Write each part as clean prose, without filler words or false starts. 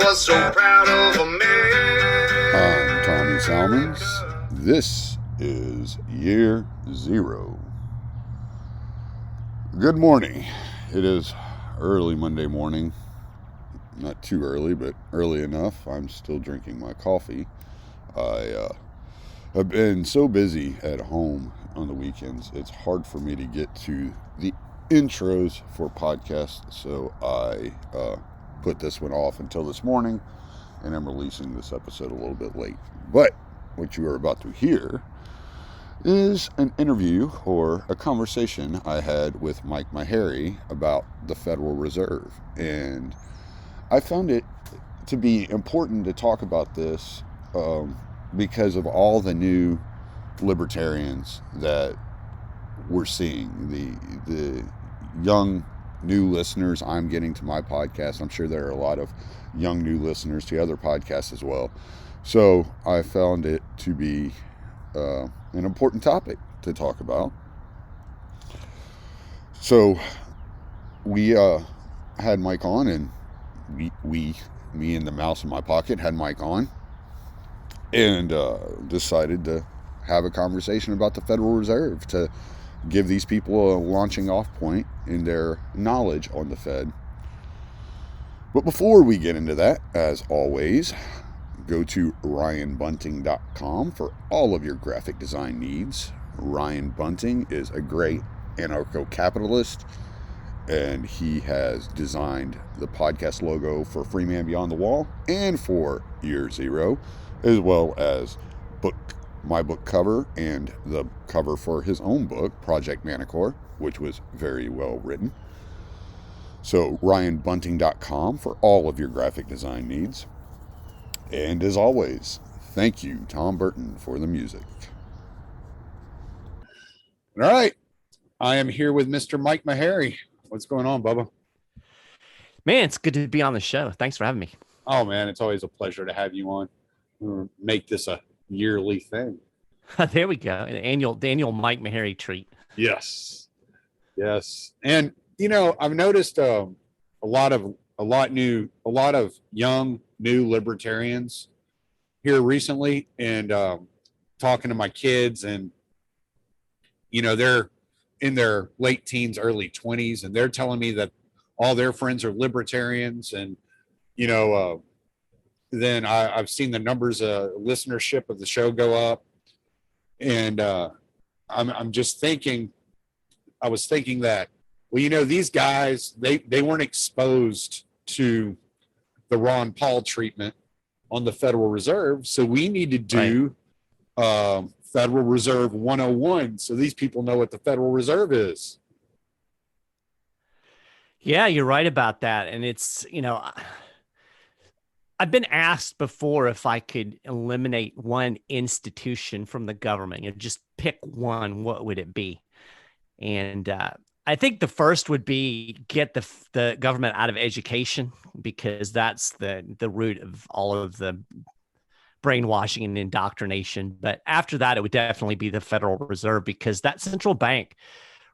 was so proud of a man. I'm Tommy Salmons. This is Year Zero. Good morning. It is early Monday morning. Not too early, but early enough. I'm still drinking my coffee. I've been so busy at home on the weekends, it's hard for me to get to the intros for podcasts, so I put this one off until this morning, and I'm releasing this episode a little bit late. But what you are about to hear is an interview or a conversation I had with Mike Maharrey about the Federal Reserve. And I found it to be important to talk about this because of all the new libertarians that we're seeing, the young new listeners I'm getting to my podcast. I'm sure there are a lot of young new listeners to other podcasts as well. So I found it to be an important topic to talk about. So we had Mike on, and me and the mouse in my pocket had Mike on, and decided to have a conversation about the Federal Reserve to give these people a launching off point in their knowledge on the Fed. But before we get into that, as always, go to ryanbunting.com for all of your graphic design needs. Ryan Bunting is a great anarcho-capitalist, and he has designed the podcast logo for Free Man Beyond the Wall and for Year Zero, as well as my book cover and the cover for his own book, Project Manicore, which was very well written. So ryanbunting.com for all of your graphic design needs. And as always, thank you, Tom Burton, for the music. All right. I am here with Mr. Mike Maharrey. What's going on, Bubba? Man, it's good to be on the show. Thanks for having me. Oh, man, it's always a pleasure to have you on. We'll make this a yearly thing. There we go. An annual Mike Maharrey treat. Yes. And I've noticed a lot of young new libertarians here recently, and talking to my kids, and they're in their late teens, early 20s, and they're telling me that all their friends are libertarians, and then I've seen the numbers of listenership of the show go up, and I'm just thinking, I was thinking that, well, these guys, they weren't exposed to the Ron Paul treatment on the Federal Reserve, so we need to do Federal Reserve 101 so these people know what the Federal Reserve is. Yeah, you're right about that. And it's, I've been asked before if I could eliminate one institution from the government, just pick one, what would it be? And I think the first would be get the government out of education, because that's the root of all of the brainwashing and indoctrination. But after that, it would definitely be the Federal Reserve, because that central bank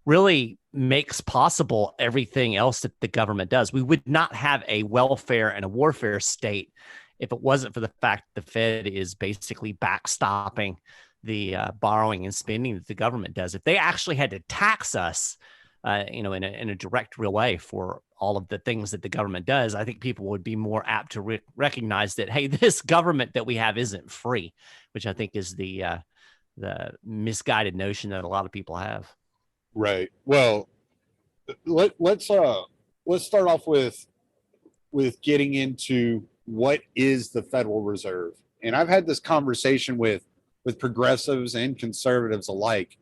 really makes possible everything else that the government does. We would not have a welfare and a warfare state if it wasn't for the fact the Fed is basically backstopping the borrowing and spending that the government does. If they actually had to tax us, in a direct, real way for all of the things that the government does, I think people would be more apt to recognize that, hey, this government that we have isn't free, which I think is the misguided notion that a lot of people have. Right. Well, let's start off with getting into what is the Federal Reserve. And I've had this conversation with progressives and conservatives alike,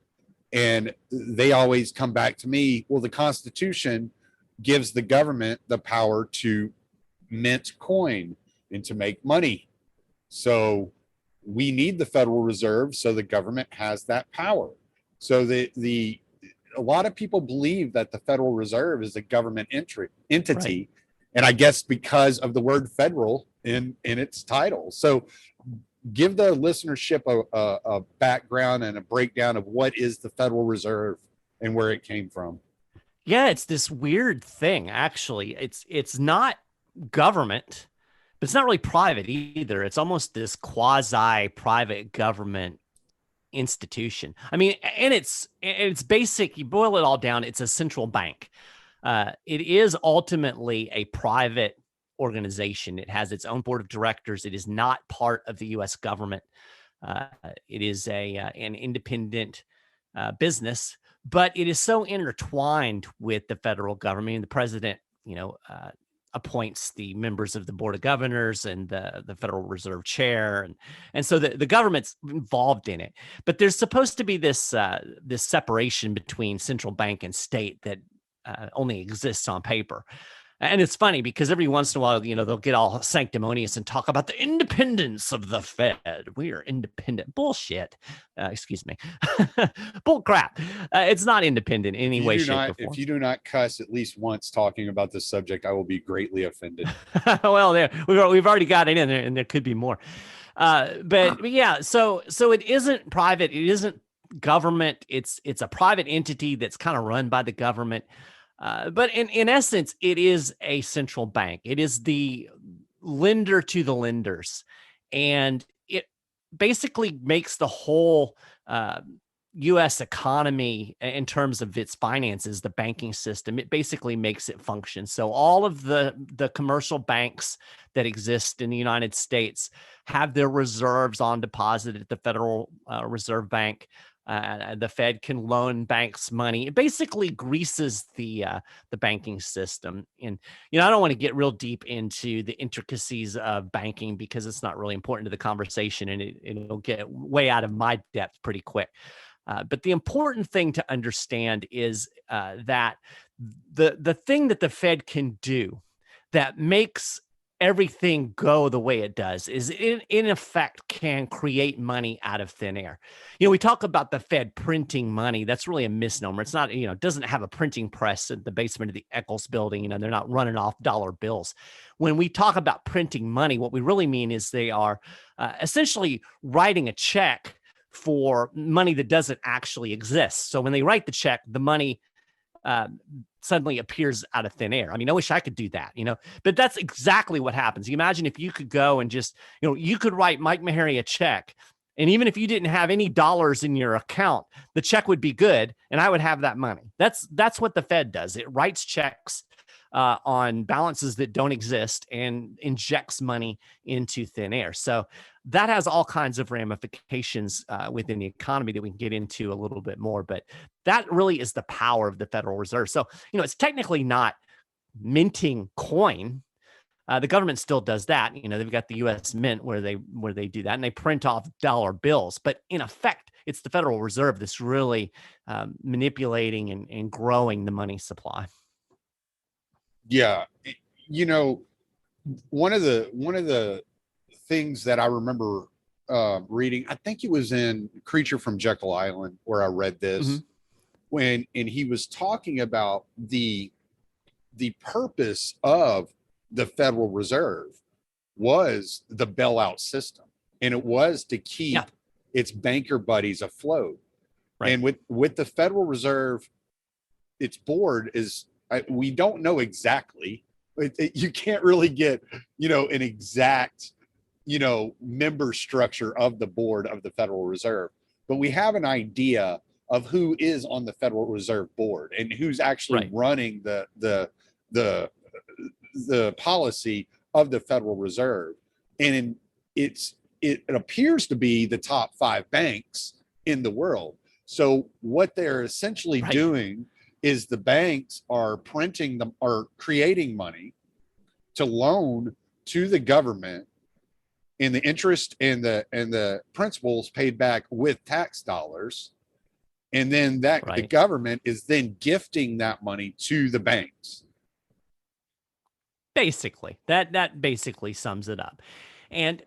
and they always come back to me, well, the Constitution gives the government the power to mint coin and to make money. So we need the Federal Reserve so the government has that power. So a lot of people believe that the Federal Reserve is a government entity, right, and I guess because of the word federal in its title. So give the listenership a background and a breakdown of what is the Federal Reserve and where it came from. Yeah, it's this weird thing, actually. It's not government, but it's not really private either. It's almost this quasi-private government institution. I mean, and it's basic. You boil it all down, it's a central bank. It is ultimately a private organization. It has its own board of directors. It is not part of the U.S. government. Uh, it is an independent business, but it is so intertwined with the federal government. And the president, appoints the members of the board of governors and the Federal Reserve chair, and so the government's involved in it. But there's supposed to be this separation between central bank and state that only exists on paper. And it's funny because every once in a while, they'll get all sanctimonious and talk about the independence of the Fed. We are independent. Bullshit. Excuse me. Bull crap. It's not independent in any way, shape, or form. If you do not cuss at least once talking about this subject, I will be greatly offended. Well, we've already got it in there, and there could be more. But yeah, so it isn't private. It isn't government. It's a private entity that's kind of run by the government. But in essence, it is a central bank. It is the lender to the lenders. And it basically makes the whole U.S. economy, in terms of its finances, the banking system, it basically makes it function. So all of the commercial banks that exist in the United States have their reserves on deposit at the Federal Reserve Bank. The Fed can loan banks money. It basically greases the banking system. And I don't want to get real deep into the intricacies of banking because it's not really important to the conversation, and it'll get way out of my depth pretty quick. But the important thing to understand is that the thing that the Fed can do that makes everything go the way it does is in effect can create money out of thin air. We talk about the Fed printing money. That's really a misnomer. It's not, it doesn't have a printing press in the basement of the Eccles building. They're not running off dollar bills. When we talk about printing money, what we really mean is they are essentially writing a check for money that doesn't actually exist. So when they write the check, the money suddenly appears out of thin air. I mean, I wish I could do that, but that's exactly what happens. You imagine if you could go and just, you could write Mike Maharrey a check, and even if you didn't have any dollars in your account, the check would be good, and I would have that money. That's what the Fed does. It writes checks on balances that don't exist and injects money into thin air. So that has all kinds of ramifications within the economy that we can get into a little bit more. But that really is the power of the Federal Reserve. So, it's technically not minting coin. The government still does that. They've got the U.S. Mint where they do that, and they print off dollar bills. But in effect, it's the Federal Reserve that's really manipulating and growing the money supply. Yeah, one of the things that I remember reading, I think it was in Creature from Jekyll Island where I read this, and he was talking about the purpose of the Federal Reserve was the bailout system, and it was to keep its banker buddies afloat. Right. And with the Federal Reserve, its board is, we don't know exactly. You can't really get, an exact, member structure of the board of the Federal Reserve, but we have an idea of who is on the Federal Reserve board and who's actually running the policy of the Federal Reserve. And it appears to be the top 5 banks in the world. So what they're essentially doing is the banks are creating money to loan to the government, and the interest and the principals paid back with tax dollars. And then the government is then gifting that money to the banks. Basically, that basically sums it up. And,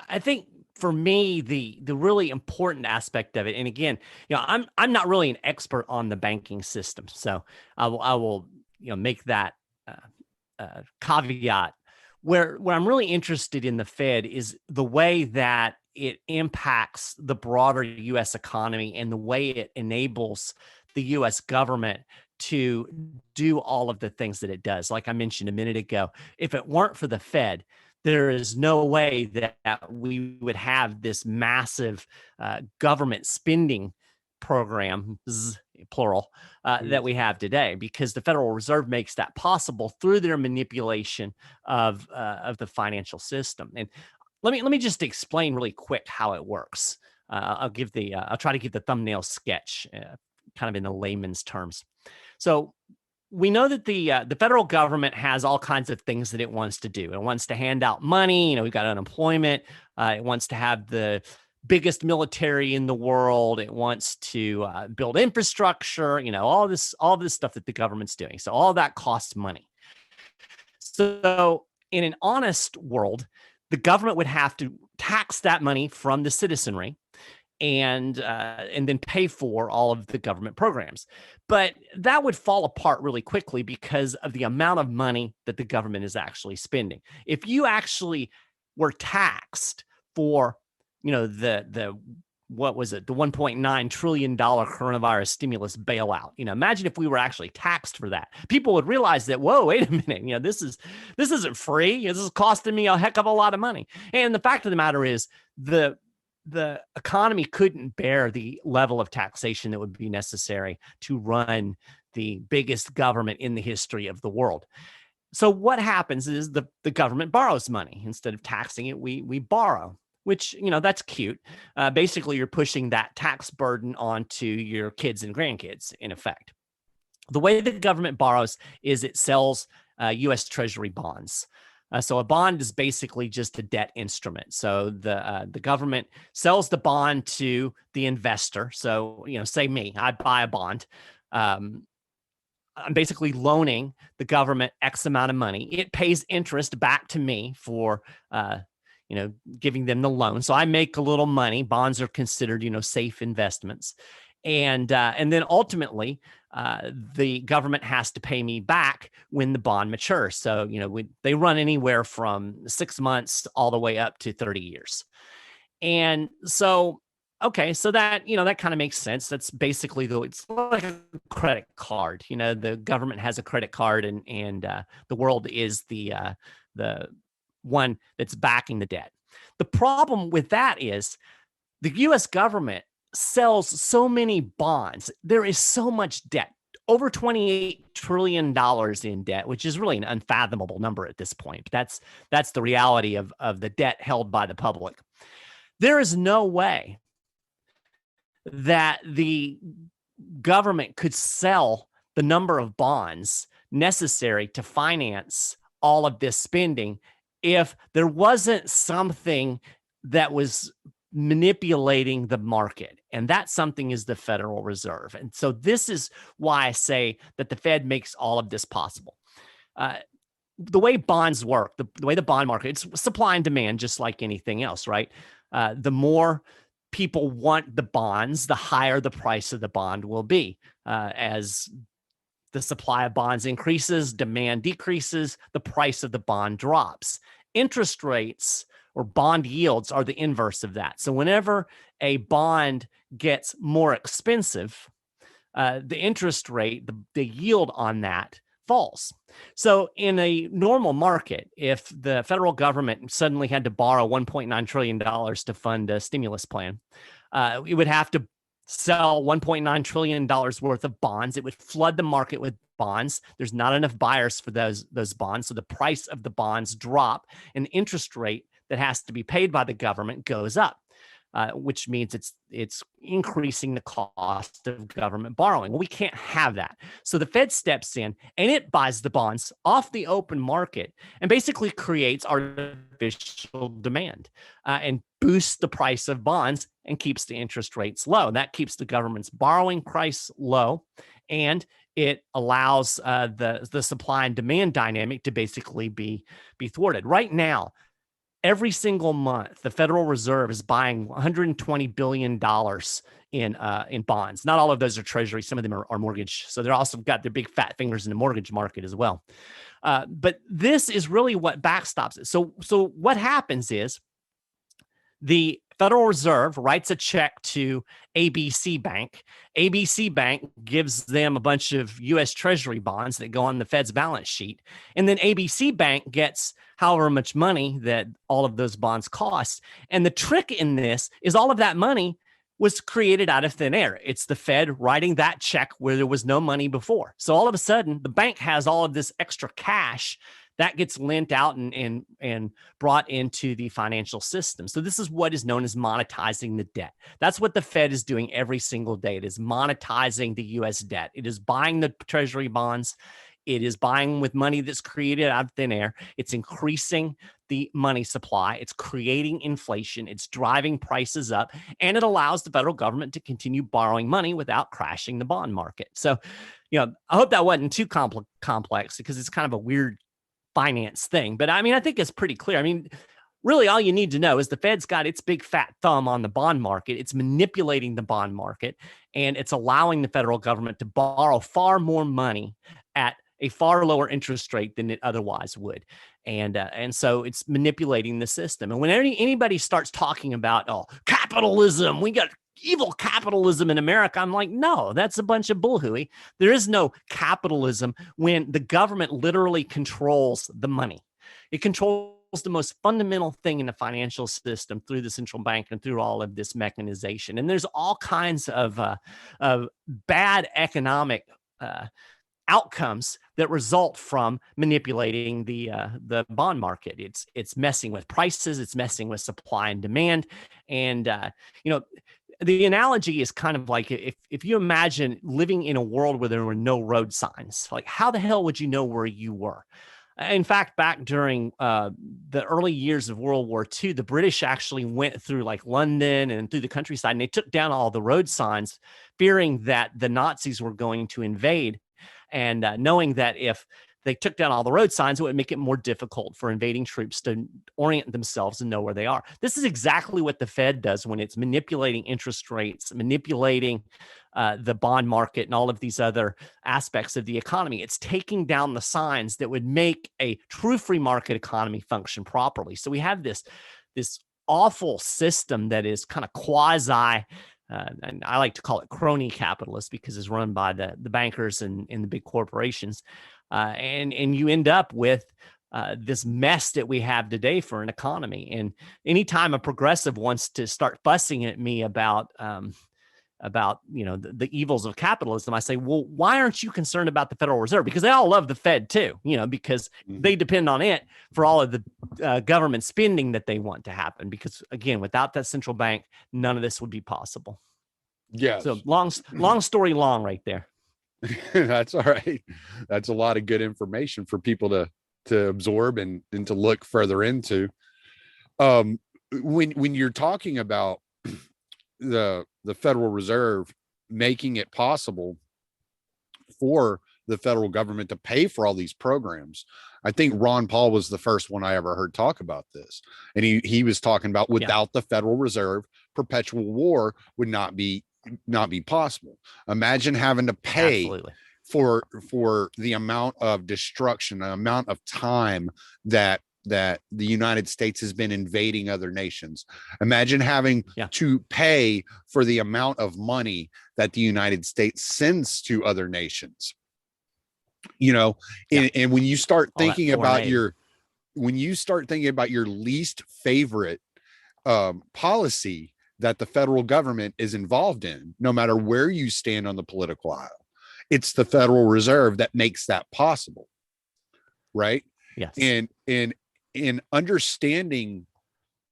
I think for me, the really important aspect of it, and again, I'm not really an expert on the banking system, so I will make that caveat. Where I'm really interested in the Fed is the way that it impacts the broader U.S. economy and the way it enables the U.S. government to do all of the things that it does. Like I mentioned a minute ago, if it weren't for the Fed, there is no way that we would have this massive government spending program, plural, that we have today, because the Federal Reserve makes that possible through their manipulation of the financial system. And let me just explain really quick how it works. I'll try to give the thumbnail sketch, kind of in the layman's terms. So we know that the federal government has all kinds of things that it wants to do. It wants to hand out money. We've got unemployment. It wants to have the biggest military in the world. It wants to build infrastructure. All this stuff that the government's doing. So all that costs money. So in an honest world, the government would have to tax that money from the citizenry and then pay for all of the government programs. But that would fall apart really quickly because of the amount of money that the government is actually spending. If you actually were taxed for, the what was it, the $1.9 trillion coronavirus stimulus bailout. Imagine if we were actually taxed for that. People would realize that, whoa, wait a minute, this isn't free. This is costing me a heck of a lot of money. And the fact of the matter is, the economy couldn't bear the level of taxation that would be necessary to run the biggest government in the history of the world. So what happens is the government borrows money. Instead of taxing it, we borrow, which, that's cute. Basically, you're pushing that tax burden onto your kids and grandkids, in effect. The way the government borrows is it sells U.S. Treasury bonds. So a bond is basically just a debt instrument. So the government sells the bond to the investor. So, say me, I buy a bond. I'm basically loaning the government X amount of money. It pays interest back to me for, giving them the loan. So I make a little money. Bonds are considered, safe investments. And then ultimately, the government has to pay me back when the bond matures. So, they run anywhere from 6 months all the way up to 30 years. And so, okay, so that, that kind of makes sense. That's basically it's like a credit card. The government has a credit card, and the world is the one that's backing the debt. The problem with that is the U.S. government sells so many bonds. There is so much debt, over $28 trillion in debt, which is really an unfathomable number at this point. But that's the reality of the debt held by the public. There is no way that the government could sell the number of bonds necessary to finance all of this spending if there wasn't something that was manipulating the market. And that something is the Federal Reserve. And so this is why I say that the Fed makes all of this possible. The way bonds work, the way the bond market, it's supply and demand, just like anything else, right? The more people want the bonds, the higher the price of the bond will be. As the supply of bonds increases, demand decreases, the price of the bond drops. Interest rates or bond yields are the inverse of that. So whenever a bond gets more expensive, the interest rate, the yield on that falls. So in a normal market, if the federal government suddenly had to borrow $1.9 trillion to fund a stimulus plan, it would have to sell $1.9 trillion worth of bonds. It would flood the market with bonds. There's not enough buyers for those bonds. So the price of the bonds drop, and the interest rate that has to be paid by the government goes up, which means it's increasing the cost of government borrowing. Well, we can't have that. So the Fed steps in and it buys the bonds off the open market and basically creates artificial demand and boosts the price of bonds and keeps the interest rates low. That keeps the government's borrowing price low, and it allows the supply and demand dynamic to basically be thwarted. Right now, every single month, the Federal Reserve is buying $120 billion in bonds. Not all of those are treasury. Some of them are mortgage. So they're also got their big fat fingers in the mortgage market as well. But this is really what backstops it. So what happens is the Federal Reserve writes a check to ABC Bank. ABC Bank gives them a bunch of U.S. Treasury bonds that go on the Fed's balance sheet. And then ABC Bank gets however much money that all of those bonds cost. And the trick in this is all of that money was created out of thin air. It's the Fed writing that check where there was no money before. So all of a sudden, the bank has all of this extra cash that gets lent out and brought into the financial system. So this is what is known as monetizing the debt. That's what the Fed is doing every single day. It is monetizing the U.S. debt. It is buying the Treasury bonds. It is buying with money that's created out of thin air. It's increasing the money supply. It's creating inflation. It's driving prices up, and it allows the federal government to continue borrowing money without crashing the bond market. So, I hope that wasn't too complex, because it's kind of a weird finance thing. But I mean, I think it's pretty clear. I mean, really all you need to know is the Fed's got its big fat thumb on the bond market. It's manipulating the bond market, and it's allowing the federal government to borrow far more money at a far lower interest rate than it otherwise would. And so it's manipulating the system. And when anybody starts talking about, capitalism, we got evil capitalism in America, I'm like, no, that's a bunch of bullhooey. There is no capitalism when the government literally controls the money. It controls the most fundamental thing in the financial system through the central bank and through all of this mechanization. And there's all kinds of bad economic outcomes that result from manipulating the bond market. It's messing with prices. It's messing with supply and demand. And the analogy is kind of like if you imagine living in a world where there were no road signs, like how the hell would you know where you were? In fact, back during the early years of World War II, the British actually went through like London and through the countryside, and they took down all the road signs, fearing that the Nazis were going to invade, and knowing that if they took down all the road signs, it would make it more difficult for invading troops to orient themselves and know where they are. This is exactly what the Fed does when it's manipulating interest rates, manipulating the bond market and all of these other aspects of the economy. It's taking down the signs that would make a true free market economy function properly. So we have this awful system that is kind of quasi, and I like to call it crony capitalist, because it's run by the bankers and the big corporations. And you end up with this mess that we have today for an economy. And anytime a progressive wants to start fussing at me about the evils of capitalism, I say, well, why aren't you concerned about the Federal Reserve? Because they all love the Fed too, because they depend on it for all of the government spending that they want to happen. Because again, without that central bank, none of this would be possible. Yeah. So long story long right there. That's all right. That's a lot of good information for people to absorb and to look further into. When you're talking about the Federal Reserve making it possible for the federal government to pay for all these programs, I think Ron Paul was the first one I ever heard talk about this. And he was talking about without the Federal Reserve, perpetual war would not be possible. Imagine having to pay for the amount of destruction, the amount of time that the United States has been invading other nations. Imagine having to pay for the amount of money that the United States sends to other nations. And when you start thinking about your least favorite policy that the federal government is involved in, no matter where you stand on the political aisle, it's the Federal Reserve that makes that possible. Right. Yes. And in understanding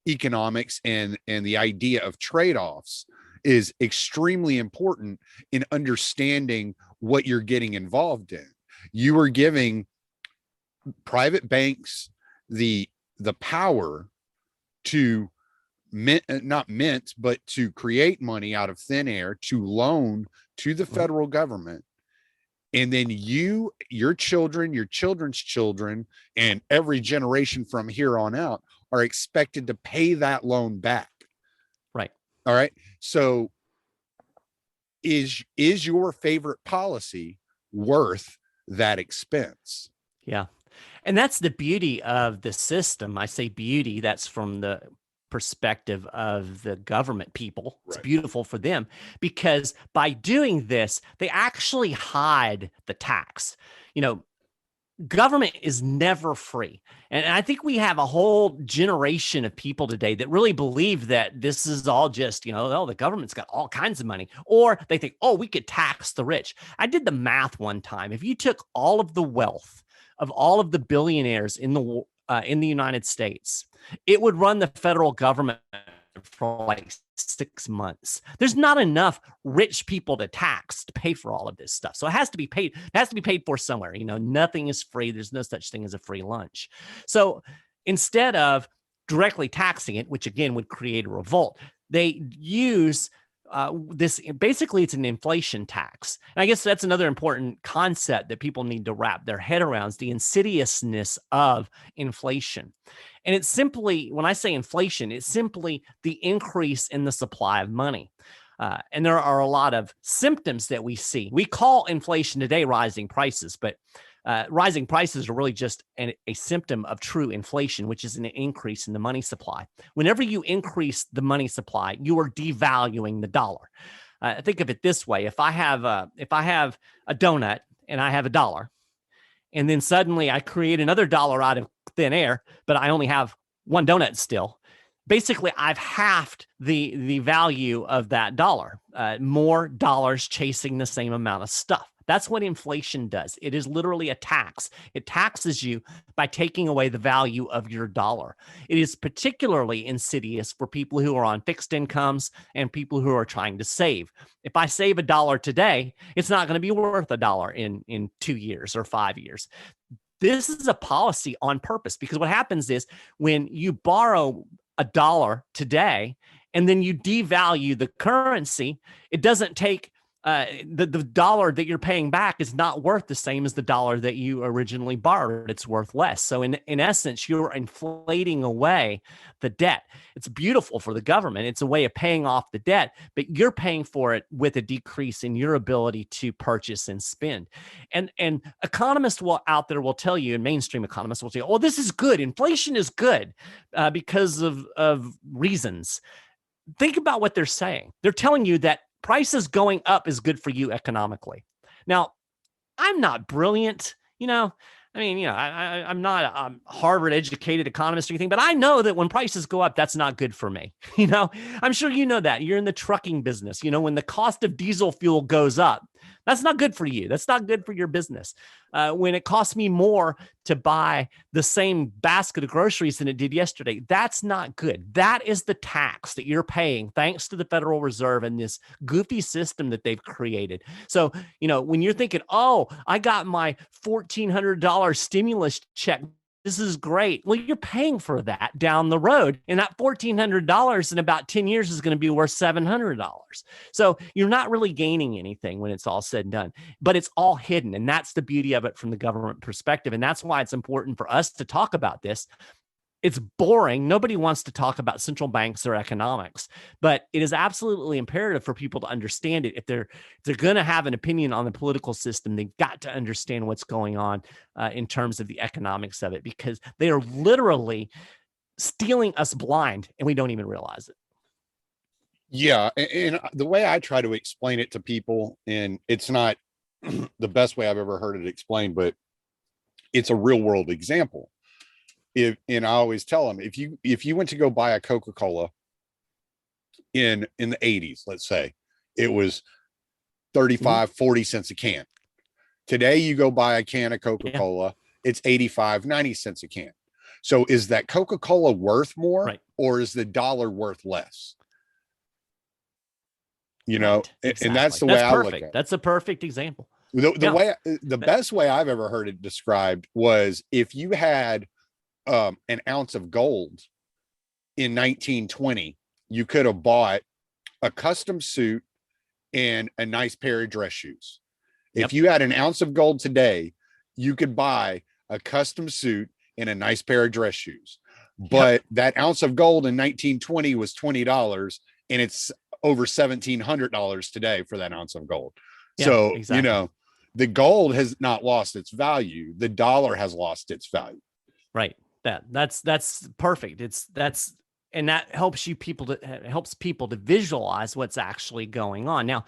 economics and the idea of trade-offs is extremely important in understanding what you're getting involved in. You are giving private banks the power to but to create money out of thin air, to loan to the federal government. And then your children, your children's children, and every generation from here on out are expected to pay that loan back. Right. All right. So is your favorite policy worth that expense? Yeah. And that's the beauty of the system. I say beauty, that's from the perspective of the government people. It's Right. beautiful for them because by doing this, they actually hide the tax. You know, government is never free. And I think we have a whole generation of people today that really believe that this is all just, oh, the government's got all kinds of money. Or they think, oh, we could tax the rich. I did the math one time. If you took all of the wealth of all of the billionaires in the United States, it would run the federal government for like 6 months. There's not enough rich people to tax to pay for all of this stuff. So it has to be paid. It has to be paid for somewhere. Nothing is free. There's no such thing as a free lunch. So instead of directly taxing it, which again would create a revolt, they use this. Basically, it's an inflation tax. And I guess that's another important concept that people need to wrap their head around, is the insidiousness of inflation. And it's simply, when I say inflation, it's simply the increase in the supply of money. And there are a lot of symptoms that we see. We call inflation today rising prices, but rising prices are really just a symptom of true inflation, which is an increase in the money supply. Whenever you increase the money supply, you are devaluing the dollar. Think of it this way: if I have a donut and I have $1, and then suddenly I create another dollar out of thin air, but I only have one donut still. Basically, I've halved the value of that dollar. More dollars chasing the same amount of stuff. That's what inflation does. It is literally a tax. It taxes you by taking away the value of your dollar. It is particularly insidious for people who are on fixed incomes and people who are trying to save. If I save $1 today, it's not going to be worth $1 in 2 years or 5 years. This is a policy on purpose, because what happens is when you borrow $1 today and then you devalue the currency, it doesn't take the dollar that you're paying back is not worth the same as the dollar that you originally borrowed. It's worth less. So in essence, you're inflating away the debt. It's beautiful for the government. It's a way of paying off the debt, but you're paying for it with a decrease in your ability to purchase and spend. And economists out there will tell you, and mainstream economists will say, oh, this is good. Inflation is good because of reasons. Think about what they're saying. They're telling you that prices going up is good for you economically. Now, I'm not brilliant, I'm not a Harvard educated economist or anything, but I know that when prices go up, that's not good for me. I'm sure you know that. You're in the trucking business. When the cost of diesel fuel goes up, that's not good for you. That's not good for your business. When it costs me more to buy the same basket of groceries than it did yesterday, that's not good. That is the tax that you're paying thanks to the Federal Reserve and this goofy system that they've created. So, when you're thinking, oh, I got my $1,400 stimulus check, this is great. Well, you're paying for that down the road. And that $1,400 in about 10 years is going to be worth $700. So you're not really gaining anything when it's all said and done, but it's all hidden. And that's the beauty of it from the government perspective. And that's why it's important for us to talk about this. It's boring. Nobody wants to talk about central banks or economics, but it is absolutely imperative for people to understand it. If they're going to have an opinion on the political system, they've got to understand what's going on in terms of the economics of it, because they are literally stealing us blind and we don't even realize it. Yeah. And the way I try to explain it to people, and it's not the best way I've ever heard it explained, but it's a real world example. And I always tell them, if you went to go buy a Coca-Cola in the 80s, let's say, it was 35, 40 cents a can. Today, you go buy a can of Coca-Cola, it's 85, 90 cents a can. So is that Coca-Cola worth more, or is the dollar worth less? Exactly. And that's the way I look at it. That's a perfect example. The best way I've ever heard it described was if you had an ounce of gold in 1920, you could have bought a custom suit and a nice pair of dress shoes. If you had an ounce of gold today, you could buy a custom suit and a nice pair of dress shoes. But that ounce of gold in 1920 was $20, and it's over $1,700 today for that ounce of gold. So, exactly. The gold has not lost its value. The dollar has lost its value. Right. That's perfect. and that helps people to visualize what's actually going on. Now,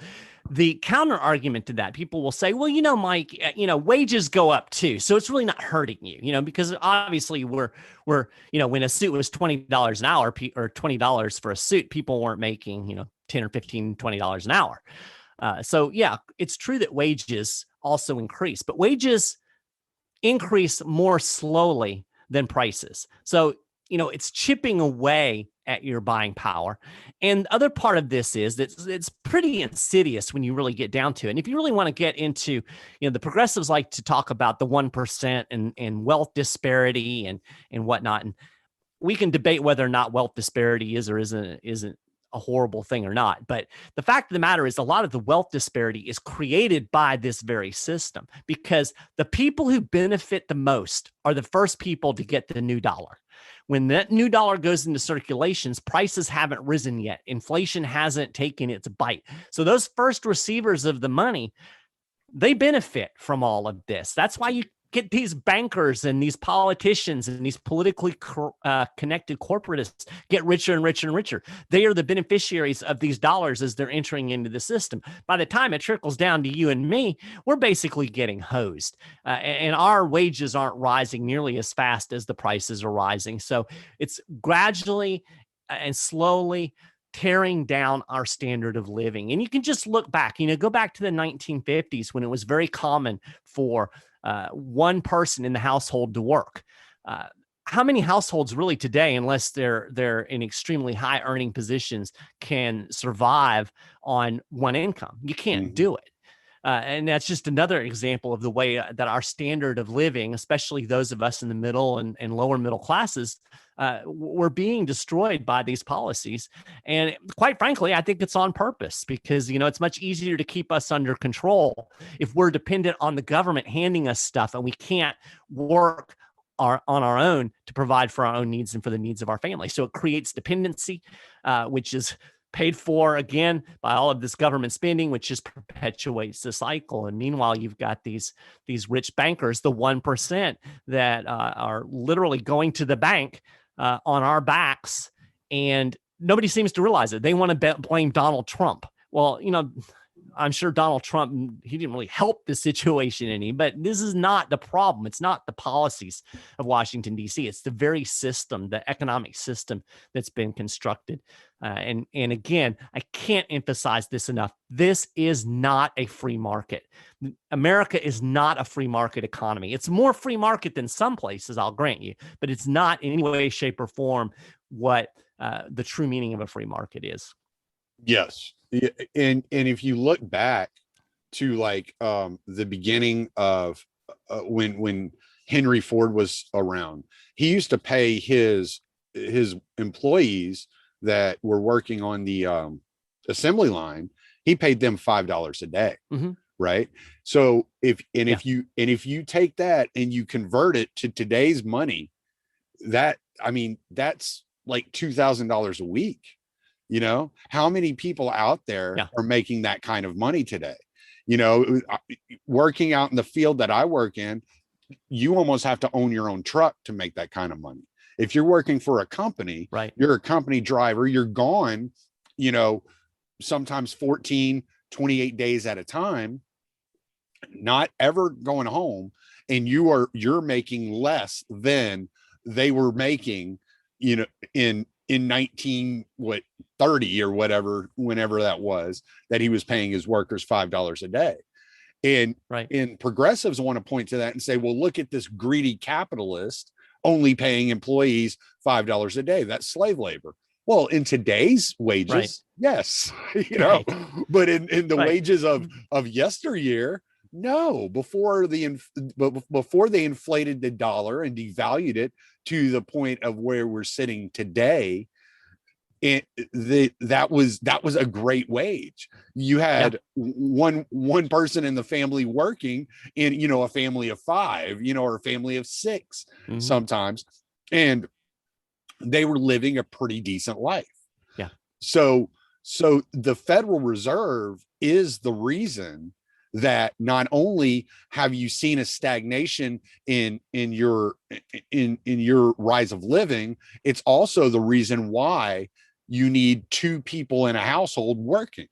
the counter argument to that, people will say, well, Mike, wages go up too, so it's really not hurting you, because obviously we're when a suit was $20 an hour or $20 for a suit, people weren't making $10 or $15, $20 an hour. So yeah, it's true that wages also increase, but wages increase more slowly than prices. So it's chipping away at your buying power. And the other part of this is that it's pretty insidious when you really get down to it. And if you really want to get into, the progressives like to talk about the 1% and wealth disparity and whatnot. And we can debate whether or not wealth disparity is or isn't a horrible thing or not. But the fact of the matter is a lot of the wealth disparity is created by this very system, because the people who benefit the most are the first people to get the new dollar. When that new dollar goes into circulations, prices haven't risen yet. Inflation hasn't taken its bite. So those first receivers of the money, they benefit from all of this. That's why you get these bankers and these politicians and these politically connected corporatists get richer and richer and richer. They are the beneficiaries of these dollars as they're entering into the system. By the time it trickles down to you and me, we're basically getting hosed, and our wages aren't rising nearly as fast as the prices are rising. So it's gradually and slowly tearing down our standard of living. And you can just look back, go back to the 1950s when it was very common for one person in the household to work. How many households really today, unless they're in extremely high earning positions, can survive on one income? You can't do it. And that's just another example of the way that our standard of living, especially those of us in the middle and lower middle classes, we're being destroyed by these policies. And quite frankly, I think it's on purpose, because, it's much easier to keep us under control if we're dependent on the government handing us stuff and we can't work on our own to provide for our own needs and for the needs of our family. So it creates dependency, which is paid for again by all of this government spending, which just perpetuates the cycle. And meanwhile, you've got these rich bankers, the 1%, that are literally going to the bank on our backs, and nobody seems to realize it. They want to blame Donald Trump. Well, I'm sure Donald Trump, he didn't really help the situation any, but this is not the problem. It's not the policies of Washington, D.C. It's the very system, the economic system that's been constructed. And again, I can't emphasize this enough. This is not a free market. America is not a free market economy. It's more free market than some places, I'll grant you, but it's not in any way, shape, or form what the true meaning of a free market is. Yes. And if you look back to the beginning of when Henry Ford was around, he used to pay his employees that were working on the assembly line, he paid them $5 a day. Mm-hmm. Right. So if you take that and you convert it to today's money, that's like $2,000 a week. How many people out there are making that kind of money today? Working out in the field that I work in, you almost have to own your own truck to make that kind of money. If you're working for a company, right, you're a company driver, you're gone, sometimes 14, 28 days at a time, not ever going home. And you're making less than they were making, in 1930 or whatever, whenever that was, that he was paying his workers $5 a day. And progressives want to point to that and say, well, look at this greedy capitalist only paying employees $5 a day. That's slave labor. Well, in today's wages, yes, but in the wages of yesteryear, no. Before they inflated the dollar and devalued it to the point of where we're sitting today, that was a great wage. You had one person in the family working in, a family of 5, or a family of 6 sometimes, and they were living a pretty decent life. So the Federal Reserve is the reason that not only have you seen a stagnation in your rise of living, it's also the reason why you need two people in a household working.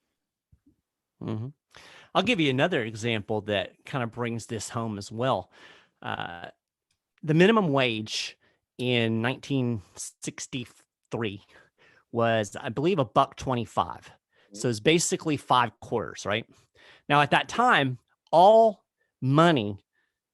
Mm-hmm. I'll give you another example that kind of brings this home as well. The minimum wage in 1963 was, I believe, $1.25. So it's basically 5 quarters, right? Now, at that time, all money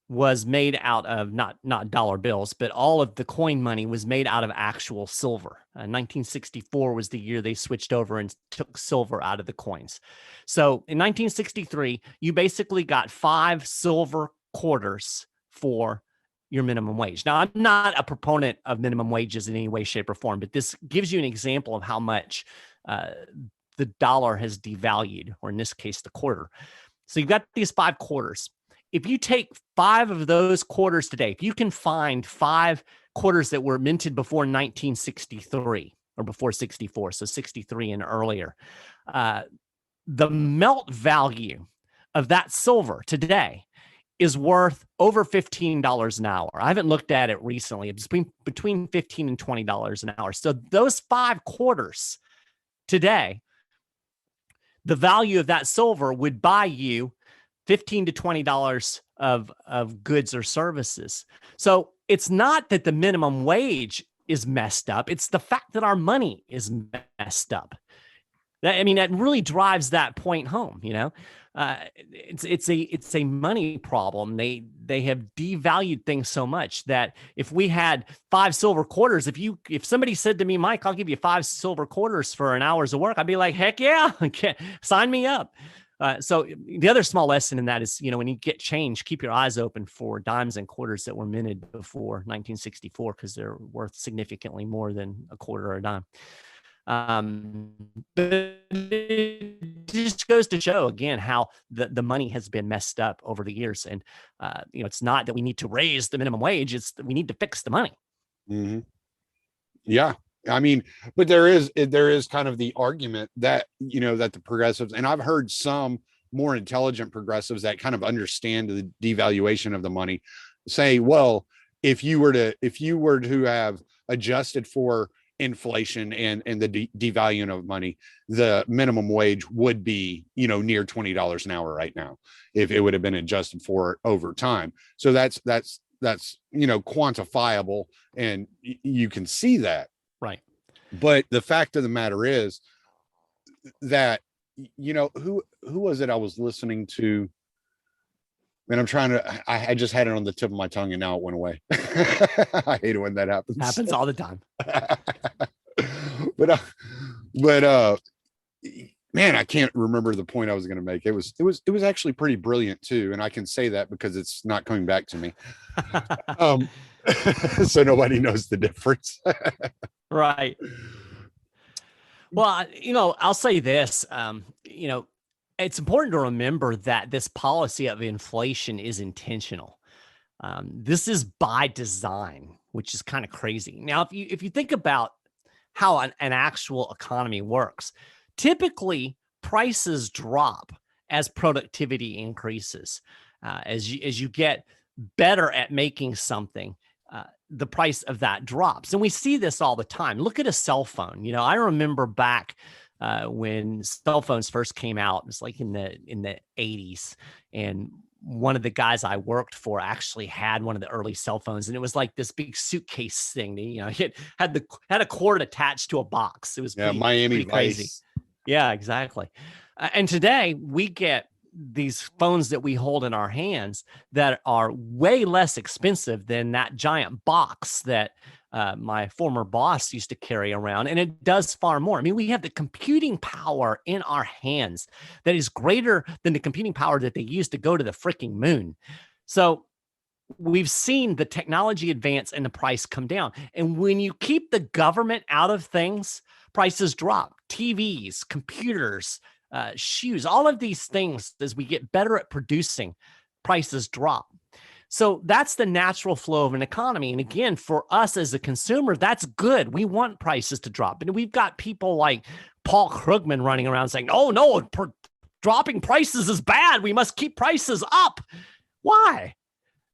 was made out of not dollar bills, but all of the coin money was made out of actual silver. 1964 was the year they switched over and took silver out of the coins. So in 1963, you basically got 5 silver quarters for your minimum wage. Now, I'm not a proponent of minimum wages in any way, shape, or form, but this gives you an example of how much the dollar has devalued, or in this case, the quarter. So you've got these 5 quarters. If you take 5 of those quarters today, if you can find 5 quarters that were minted before 1963 or before 64, so 63 and earlier, the melt value of that silver today is worth over $15 an hour. I haven't looked at it recently. It's between $15 and $20 an hour. So those 5 quarters today, the value of that silver would buy you $15 to $20 of goods or services. So it's not that the minimum wage is messed up. It's the fact that our money is messed up. That really drives that point home. It's a money problem. They have devalued things so much that if we had 5 silver quarters, if somebody said to me, Mike, I'll give you 5 silver quarters for an hour's of work, I'd be like, heck yeah, sign me up. So the other small lesson in that is, when you get change, keep your eyes open for dimes and quarters that were minted before 1964, because they're worth significantly more than a quarter or a dime. But it just goes to show again how the money has been messed up over the years. And, it's not that we need to raise the minimum wage. It's that we need to fix the money. Mm-hmm. Yeah. But there is kind of the argument that, that the progressives, and I've heard some more intelligent progressives that kind of understand the devaluation of the money say, well, if you were to have adjusted for inflation and the devaluing of money, the minimum wage would be, near $20 an hour right now, if it would have been adjusted for over time. So that's quantifiable, and you can see that. Right. But the fact of the matter is that, who was it I was listening to? And I just had it on the tip of my tongue and now it went away. I hate it when that happens. Happens all the time. But man, I can't remember the point I was going to make. It was actually pretty brilliant too. And I can say that because it's not coming back to me. So nobody knows the difference. Right. Well, I'll say this, it's important to remember that this policy of inflation is intentional. This is by design, which is kind of crazy. Now, if you think about how an actual economy works, typically prices drop as productivity increases. As you get better at making something, the price of that drops. And we see this all the time. Look at a cell phone. I remember back when cell phones first came out, it was like in the 80s. And one of the guys I worked for actually had one of the early cell phones, and it was like this big suitcase thing. It had a cord attached to a box. It was Miami crazy. Vice. Yeah, exactly. And today we get these phones that we hold in our hands that are way less expensive than that giant box that my former boss used to carry around, and it does far more. We have the computing power in our hands that is greater than the computing power that they used to go to the freaking moon. So we've seen the technology advance and the price come down. And when you keep the government out of things, prices drop. TVs, computers, shoes, all of these things, as we get better at producing, prices drop. So that's the natural flow of an economy. And again, for us as a consumer, that's good. We want prices to drop. And we've got people like Paul Krugman running around saying, oh, no, dropping prices is bad. We must keep prices up. Why?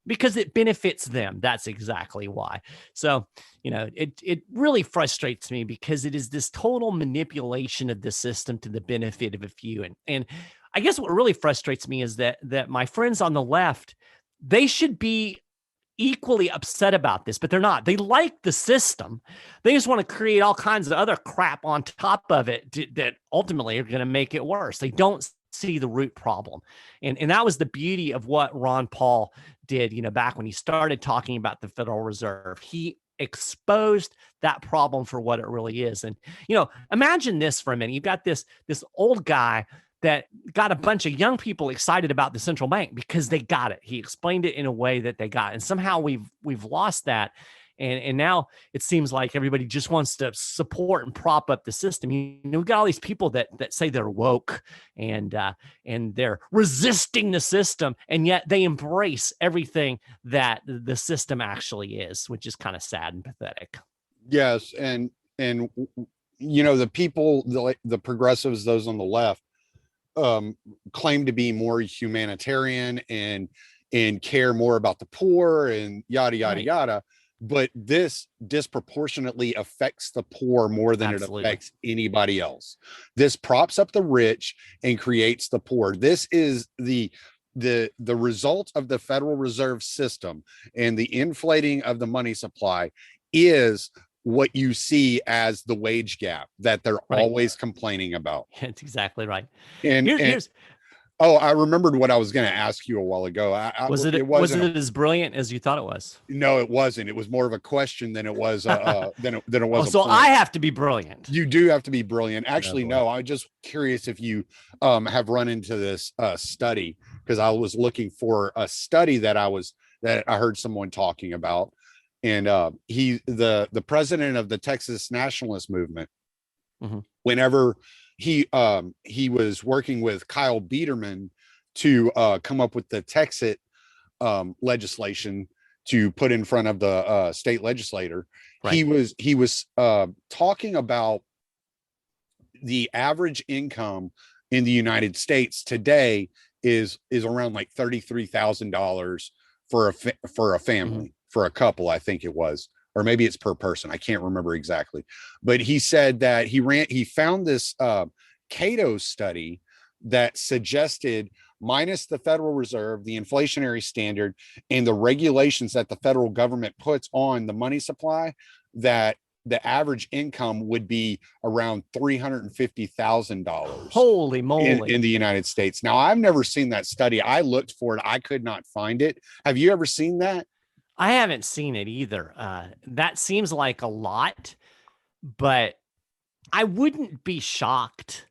Because it benefits them. That's exactly why. So, it really frustrates me because it is this total manipulation of the system to the benefit of a few. And I guess what really frustrates me is that my friends on the left, they should be equally upset about this, but they're not. They like the system. They just want to create all kinds of other crap on top of it that ultimately are going to make it worse. They don't see the root problem. And that was the beauty of what Ron Paul did, back when he started talking about the Federal Reserve. He exposed that problem for what it really is. And, imagine this for a minute. You've got this old guy that got a bunch of young people excited about the central bank because they got it. He explained it in a way that they got it. And somehow we've lost that. And now it seems like everybody just wants to support and prop up the system. We've got all these people that say they're woke and they're resisting the system, and yet they embrace everything that the system actually is, which is kind of sad and pathetic. Yes, and the people, the progressives, those on the left, claim to be more humanitarian and care more about the poor and yada yada Right. yada. But this disproportionately affects the poor more than Absolutely. it affects anybody else. This props up the rich and creates the poor. This is the result of the Federal Reserve System, and the inflating of the money supply is what you see as the wage gap that they're Right. always complaining about. That's exactly right. And Here's oh, I remembered what I was going to ask you a while ago. was it as brilliant as you thought it was? No, it wasn't. It was more of a question than it was than it was. So I have to be brilliant. You do have to be brilliant. Actually, boy. no. I'm just curious if you have run into this study, because I was looking for a study that I heard someone talking about, and the president of the Texas Nationalist Movement, Mm-hmm. whenever he was working with Kyle Biederman to come up with the Texas legislation to put in front of the state legislator. Right. He was talking about the average income in the United States today is around like $33,000 for a family, Mm-hmm. for a couple, I think it was, or maybe it's per person. I can't remember exactly, but he said that he found this Cato study that suggested, minus the Federal Reserve, the inflationary standard, and the regulations that the federal government puts on the money supply, that the average income would be around $350,000. Holy moly. In the United States. Now, I've never seen that study. I looked for it. I could not find it. Have you ever seen that? I haven't seen it either. That seems like a lot, but I wouldn't be shocked,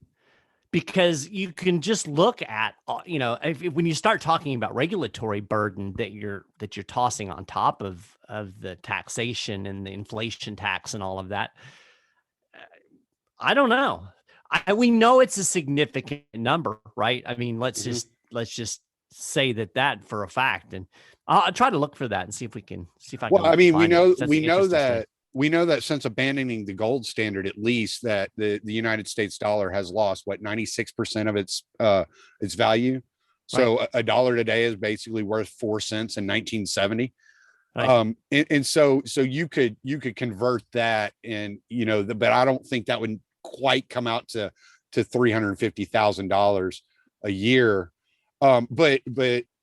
because you can just look at, when you start talking about regulatory burden that you're tossing on top of the taxation and the inflation tax and all of that. I don't know. We know it's a significant number, right? I mean, let's just say that for a fact, and I'll try to look for that and see if I can. Well, I mean, we know that since abandoning the gold standard, at least, that the United States dollar has lost 96% of its value. So Right. a dollar today is basically worth 4 cents in 1970. Right. And so you could convert that, and but I don't think that would quite come out to $350,000 a year. But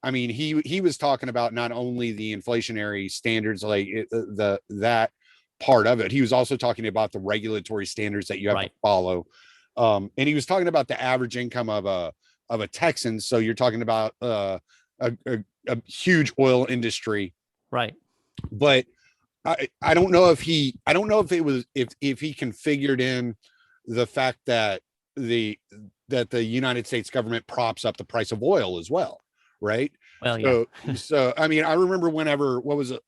I mean, he was talking about not only the inflationary standards, like that part of it. He was also talking about the regulatory standards that you have to follow. And he was talking about the average income of a Texan. So you're talking about a huge oil industry, Right. But I don't know if he configured in the fact that the United States government props up the price of oil as well. Right. Well, yeah. So I mean, I remember what was it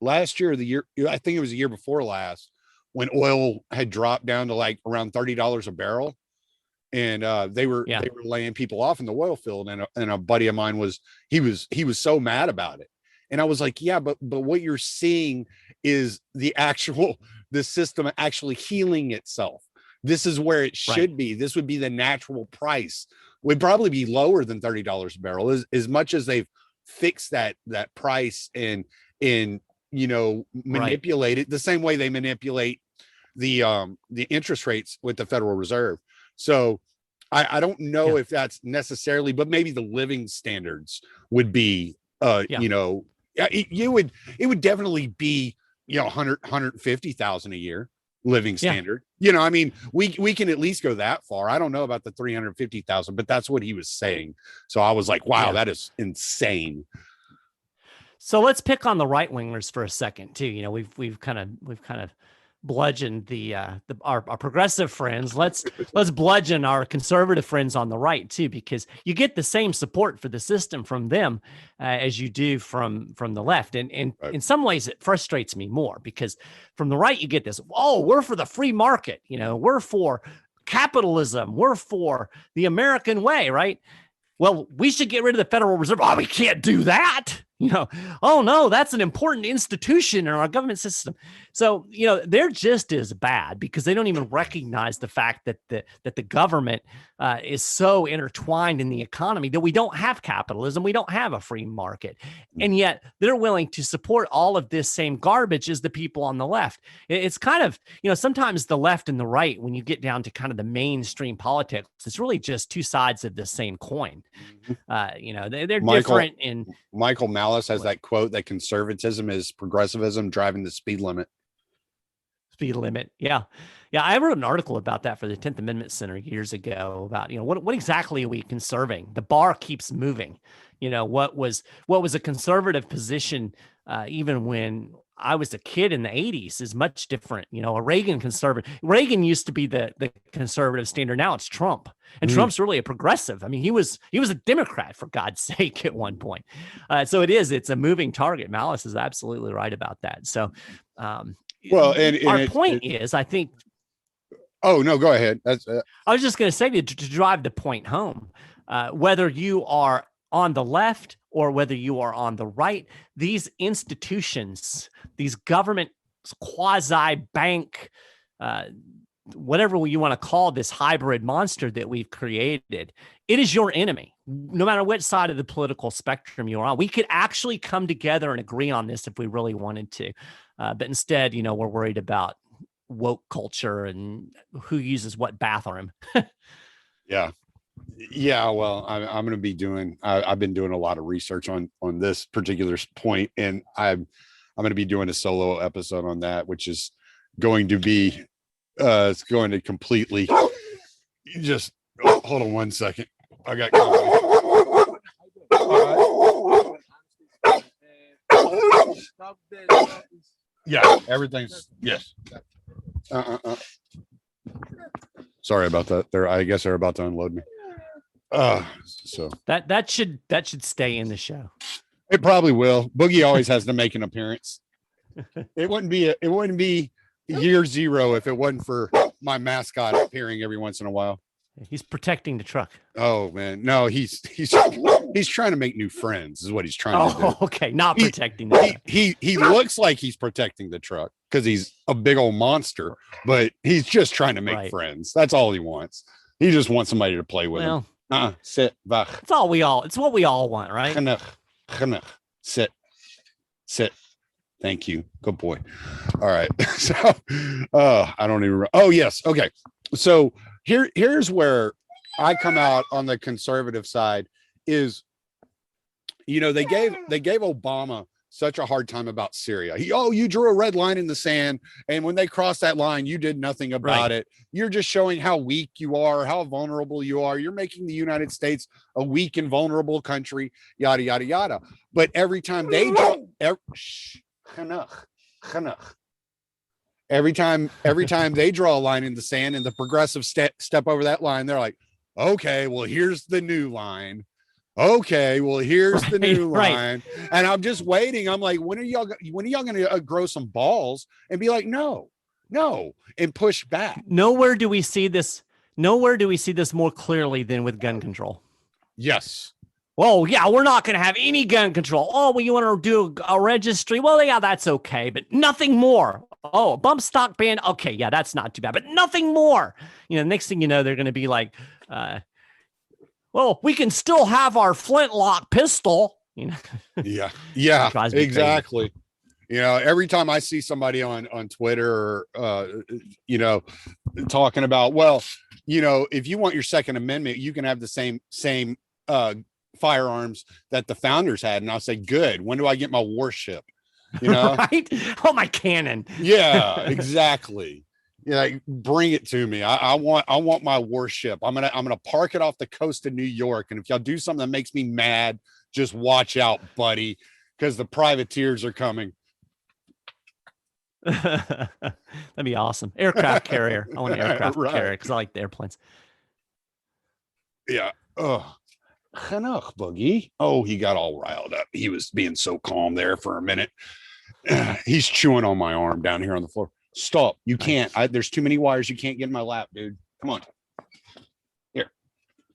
last year or the year? I think it was the year before last, when oil had dropped down to like around $30 a barrel, and they were laying people off in the oil field, and a buddy of mine was so mad about it, and I was like, yeah, but what you're seeing is the system actually healing itself. This is where it should be. This would be the natural price would probably be lower than $30 a barrel, as much as they've fixed that price and manipulate it the same way they manipulate the interest rates with the Federal Reserve. So I don't know if that's necessarily, but maybe the living standards would be it would definitely be 150,000 a year living standard. I mean, we can at least go that far. I don't know about the 350,000, but that's what he was saying. So I was like, wow, that is insane. So let's pick on the right wingers for a second too. We've kind of bludgeoned our progressive friends. Let's bludgeon our conservative friends on the right too, because you get the same support for the system from them as you do from the left. And in some ways it frustrates me more, because from the right you get this, we're for the free market, we're for capitalism, we're for the American way, right? Well, we should get rid of the Federal Reserve. Oh, we can't do that. Oh no, that's an important institution in our government system. So, they're just as bad, because they don't even recognize the fact that the government is so intertwined in the economy that we don't have capitalism, we don't have a free market, and yet they're willing to support all of this same garbage as the people on the left. It's kind of, sometimes the left and the right, when you get down to kind of the mainstream politics, it's really just two sides of the same coin. They're different. In Michael Malice has that quote that conservatism is progressivism driving the speed limit. Yeah. I wrote an article about that for the 10th Amendment Center years ago about, what exactly are we conserving? The bar keeps moving. What was a conservative position even when I was a kid in the 80s is much different. A Reagan used to be the conservative standard. Now it's Trump, and Trump's really a progressive. I mean, he was a Democrat, for God's sake, at one point. So it's a moving target. Malice is absolutely right about that. So, our point is, I think. Oh no, go ahead. I was just going to say to drive the point home, whether you are on the left or whether you are on the right, these institutions, these government quasi-bank, whatever you want to call this hybrid monster that we've created, it is your enemy. No matter what side of the political spectrum you're on, we could actually come together and agree on this if we really wanted to. But instead, we're worried about woke culture and who uses what bathroom. Yeah, well, I'm going to be I've been doing a lot of research on this particular point, and I'm going to be doing a solo episode on that, which is going to be, it's going to completely just, hold on one second. I got yeah, everything's, yes. Sorry about that. I guess they're about to unload me. So that should stay in the show. It probably will. Boogie always has to make an appearance. It wouldn't be year zero if it wasn't for my mascot appearing every once in a while. He's protecting the truck. Oh man, no, he's trying to make new friends. Is what he's trying to do. Okay, not protecting the truck. He looks like he's protecting the truck because he's a big old monster, but he's just trying to make friends. That's all he wants. He just wants somebody to play with him. Sit, wach. It's what we all want, right? Sit. Thank you. Good boy. All right. So, I don't even. Oh yes. Okay. So here's where I come out on the conservative side is, they gave Obama such a hard time about Syria. You drew a red line in the sand, and when they crossed that line, you did nothing about it. You're just showing how weak you are, how vulnerable you are. You're making the United States a weak and vulnerable country, yada, yada, yada. But every time they every time they draw a line in the sand and the progressive step over that line, they're like, okay, well, here's the new line. Okay, well, here's the new line. And I'm just waiting. I'm like, when are y'all going to grow some balls and be like, no, and push back? Nowhere do we see this more clearly than with gun control. Yes. Well, yeah, we're not going to have any gun control. Oh, well, you want to do a registry? Well, yeah, that's okay, but nothing more. Oh, a bump stock ban? Okay, yeah, that's not too bad, but nothing more. Next thing you know, they're going to be like, well, we can still have our flintlock pistol. You know, Yeah, drives me crazy. exactly. You know, every time I see somebody on Twitter, you know, talking about, well, you know, if you want your Second Amendment, you can have the same firearms that the founders had, and I'll say, good. When do I get my warship? You know, right? Oh, my cannon. Yeah, exactly. Yeah, like, bring it to me. I want my warship. I'm gonna park it off the coast of New York, and if y'all do something that makes me mad, just watch out, buddy, because the privateers are coming. That'd be awesome. Aircraft carrier. I want an aircraft carrier because I like the airplanes. Yeah. Oh, Boogie. Oh, he got all riled up. He was being so calm there for a minute. He's chewing on my arm down here on the floor. Stop. You can't. There's too many wires. You can't get in my lap, dude. Come on. Here.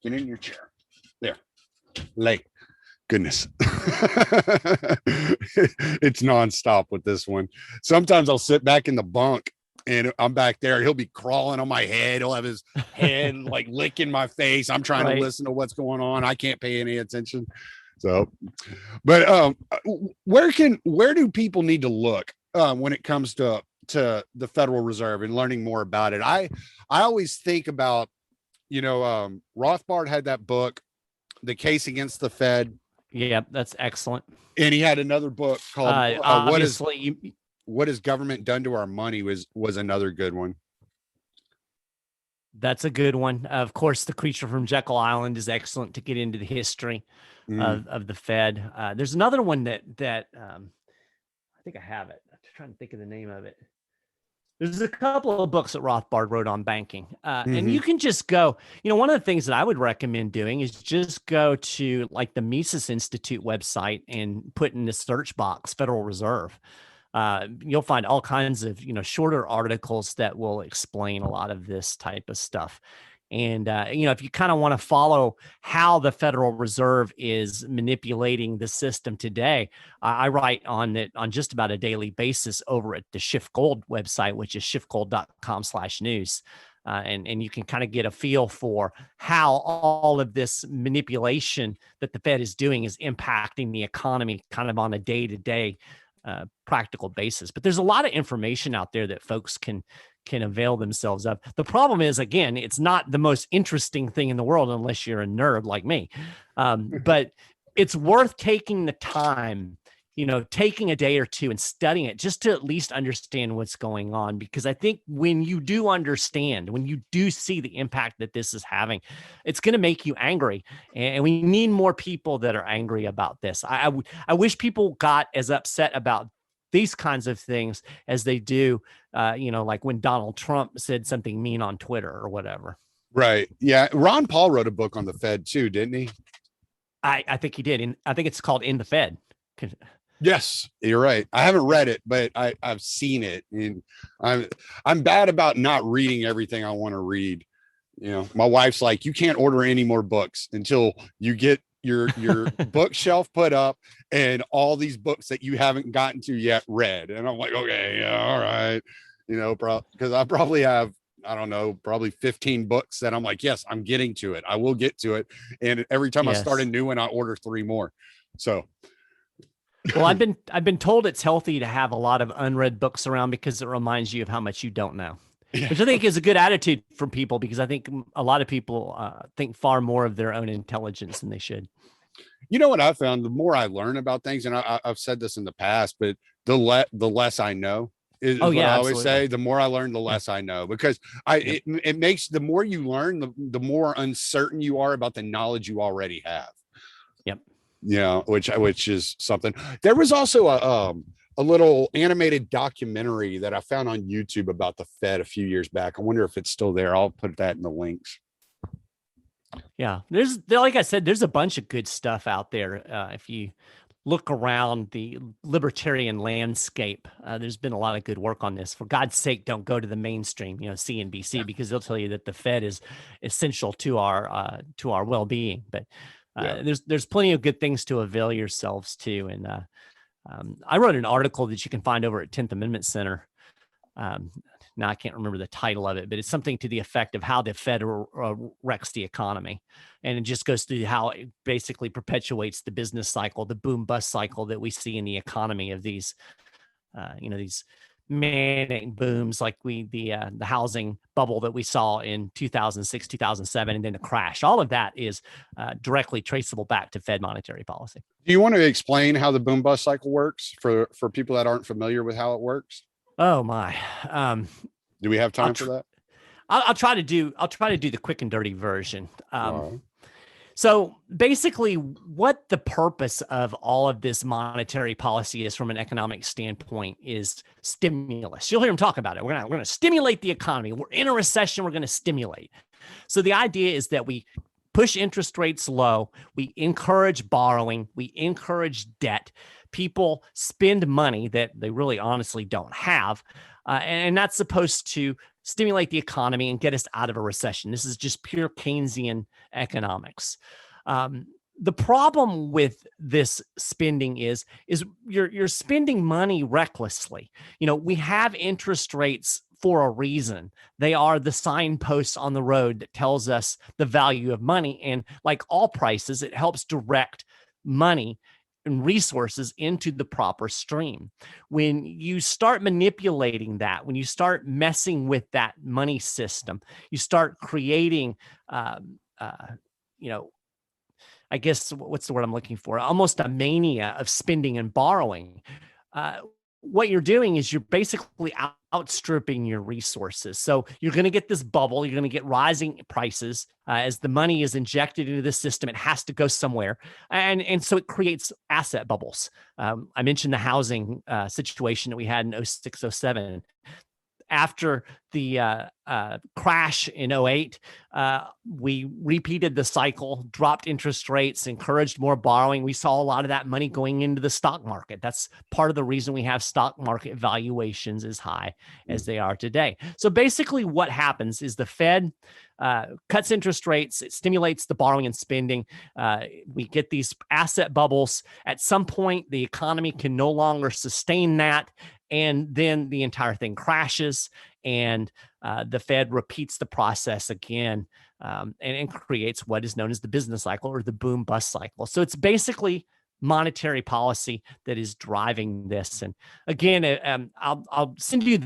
Get in your chair. There. Lay. Goodness. It's nonstop with this one. Sometimes I'll sit back in the bunk and I'm back there. He'll be crawling on my head. He'll have his head like licking my face. I'm trying to listen to what's going on. I can't pay any attention. So, but where do people need to look when it comes to the Federal Reserve and learning more about it? I always think about, you know, Rothbard had that book, The Case Against the Fed. Yeah, that's excellent. And he had another book called obviously, What Has Government Done to Our Money was another good one. That's a good one. Of course, The Creature from Jekyll Island is excellent to get into the history of the Fed. There's another one that I think I have it. I'm trying to think of the name of it. There's a couple of books that Rothbard wrote on banking. And you can just go, you know, one of the things that I would recommend doing is just go to like the Mises Institute website and put in the search box, Federal Reserve. You'll find all kinds of, you know, shorter articles that will explain a lot of this type of stuff. And, you know, if you kind of want to follow how the Federal Reserve is manipulating the system today, I write on it on just about a daily basis over at the Schiff Gold website, which is schiffgold.com/news. And you can kind of get a feel for how all of this manipulation that the Fed is doing is impacting the economy kind of on a day-to-day practical basis. But there's a lot of information out there that folks can avail themselves of. The problem is, again, it's not the most interesting thing in the world unless you're a nerd like me. But it's worth taking the time, you know, taking a day or two and studying it just to at least understand what's going on. Because I think when you do understand, when you do see the impact that this is having, it's going to make you angry. And we need more people that are angry about this. I wish people got as upset about these kinds of things as they do, you know, like when Donald Trump said something mean on Twitter or whatever. Right. Yeah. Ron Paul wrote a book on the Fed too, didn't he? I think he did. And I think it's called In the Fed. Yes, you're right. I haven't read it, but I've seen it. And I'm bad about not reading everything I want to read. You know, my wife's like, you can't order any more books until you get your bookshelf put up and all these books that you haven't gotten to yet read. And I'm like, okay, yeah, all right. You know, because I probably have, I don't know, probably 15 books that I'm like, yes, I'm getting to it. I will get to it. And every time I start a new one, I order 3 more. So well, I've been told it's healthy to have a lot of unread books around because it reminds you of how much you don't know. Which I think is a good attitude for people, because I think a lot of people think far more of their own intelligence than they should. You know what I found? The more I learn about things, and I've said this in the past, but the less I know is what I always say. The more I learn, the less I know, because it makes, the more you learn, the more uncertain you are about the knowledge you already have. Yep. Yeah, which is something. There was also a little animated documentary that I found on YouTube about the Fed a few years back. I wonder if it's still there. I'll put that in the links. Yeah, like I said, there's a bunch of good stuff out there. If you look around the libertarian landscape, there's been a lot of good work on this. For God's sake, don't go to the mainstream, you know, CNBC, because they'll tell you that the Fed is essential to our well-being. But there's plenty of good things to avail yourselves to. And I wrote an article that you can find over at 10th Amendment Center Now I can't remember the title of it, but it's something to the effect of how the Fed wrecks the economy. And it just goes through how it basically perpetuates the business cycle, the boom bust cycle that we see in the economy of these, these manic booms, like the housing bubble that we saw in 2006, 2007, and then the crash. All of that is directly traceable back to Fed monetary policy. Do you want to explain how the boom bust cycle works for people that aren't familiar with how it works? Oh my! Do we have time for that? I'll try to do the quick and dirty version. Wow. So basically, what the purpose of all of this monetary policy is from an economic standpoint is stimulus. You'll hear them talk about it. We're gonna stimulate the economy. We're in a recession. We're going to stimulate. So the idea is that we push interest rates low. We encourage borrowing. We encourage debt. People spend money that they really honestly don't have. And that's supposed to stimulate the economy and get us out of a recession. This is just pure Keynesian economics. The problem with this spending is you're spending money recklessly. We have interest rates for a reason. They are the signposts on the road that tells us the value of money. And like all prices, it helps direct money and resources into the proper stream. When you start manipulating that, when you start messing with that money system, you start creating, I guess, what's the word I'm looking for? Almost a mania of spending and borrowing. What you're doing is you're basically outstripping your resources. So you're going to get this bubble. You're going to get rising prices as the money is injected into the system. It has to go somewhere. And so it creates asset bubbles. I mentioned the housing situation that we had in 06, 07. After the crash in 08, we repeated the cycle, dropped interest rates, encouraged more borrowing. We saw a lot of that money going into the stock market. That's part of the reason we have stock market valuations as high as they are today. So basically what happens is the Fed cuts interest rates. It stimulates the borrowing and spending. We get these asset bubbles. At some point, the economy can no longer sustain that. And then the entire thing crashes, and the Fed repeats the process again and creates what is known as the business cycle or the boom bust cycle. So it's basically monetary policy that is driving this. And again, I'll send you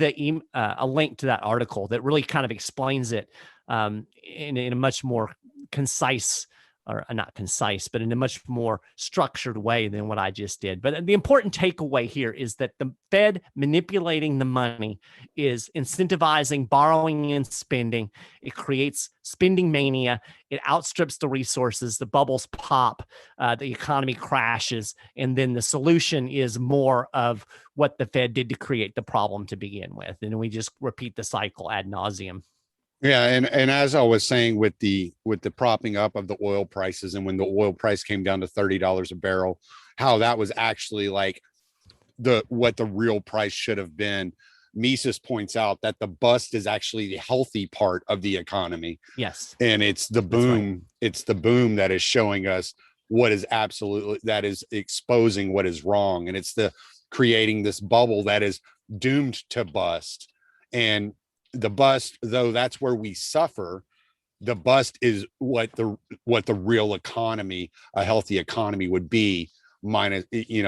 a link to that article that really kind of explains it in a much more concise, or not concise, but in a much more structured way than what I just did. But the important takeaway here is that the Fed manipulating the money is incentivizing borrowing and spending. It creates spending mania. It outstrips the resources. The bubbles pop. The economy crashes. And then the solution is more of what the Fed did to create the problem to begin with. And we just repeat the cycle ad nauseum. Yeah, and as I was saying with the propping up of the oil prices, and when the oil price came down to $30 a barrel, how that was actually like what the real price should have been. Mises points out that the bust is actually the healthy part of the economy. Yes. And it's the boom, right. It's the boom that is showing us what is that is exposing what is wrong. And it's the creating this bubble that is doomed to bust. And the bust, though that's where we suffer, the bust is what the real economy, a healthy economy would be, minus,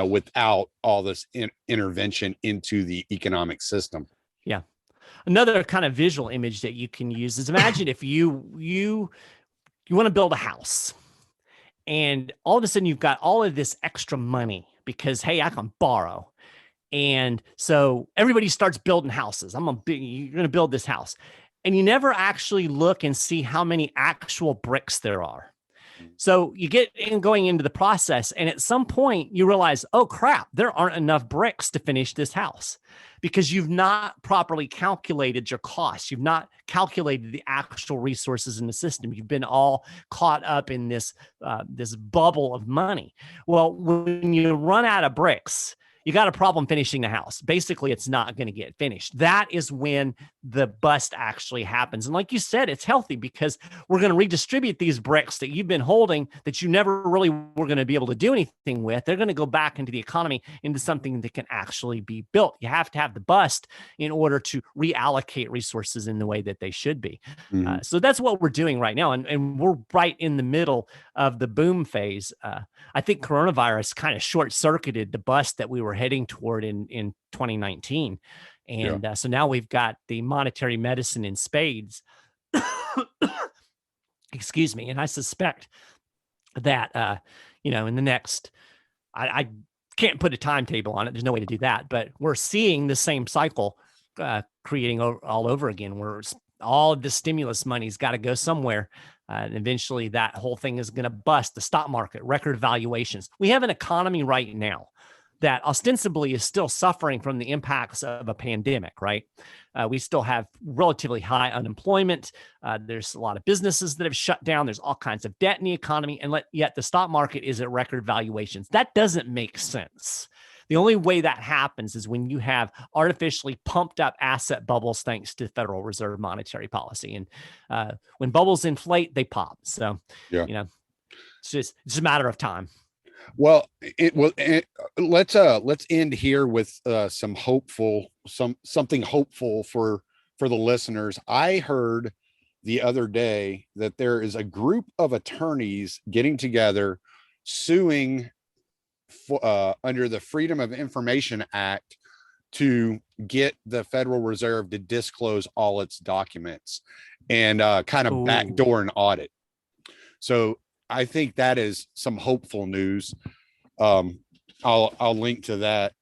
without all this intervention into the economic system. Yeah. Another kind of visual image that you can use is, imagine if you want to build a house, and all of a sudden you've got all of this extra money because, hey, I can borrow. And so everybody starts building houses. You're going to build this house. And you never actually look and see how many actual bricks there are. So you get going into the process, and at some point you realize, oh crap, there aren't enough bricks to finish this house, because you've not properly calculated your costs. You've not calculated the actual resources in the system. You've been all caught up in this bubble of money. Well, when you run out of bricks, you got a problem finishing the house. Basically, it's not going to get finished. That is when the bust actually happens. And like you said, it's healthy because we're going to redistribute these bricks that you've been holding that you never really were going to be able to do anything with. They're going to go back into the economy, into something that can actually be built. You have to have the bust in order to reallocate resources in the way that they should be. Mm-hmm. So that's what we're doing right now. And we're right in the middle of the boom phase. I think coronavirus kind of short-circuited the bust that we were heading toward in 2019. And so now we've got the monetary medicine in spades. Excuse me. And I suspect that, in the next, I can't put a timetable on it. There's no way to do that. But we're seeing the same cycle creating all over again, where all of the stimulus money's got to go somewhere. And eventually that whole thing is going to bust. The stock market, record valuations. We have an economy right now that ostensibly is still suffering from the impacts of a pandemic, right? We still have relatively high unemployment. There's a lot of businesses that have shut down. There's all kinds of debt in the economy, and yet the stock market is at record valuations. That doesn't make sense. The only way that happens is when you have artificially pumped up asset bubbles thanks to Federal Reserve monetary policy. And when bubbles inflate, they pop. So, it's just a matter of time. Well, let's end here with something hopeful for the listeners. I heard the other day that there is a group of attorneys getting together suing under the Freedom of Information Act to get the Federal Reserve to disclose all its documents and kind of backdoor an audit. So I think that is some hopeful news. I'll link to that.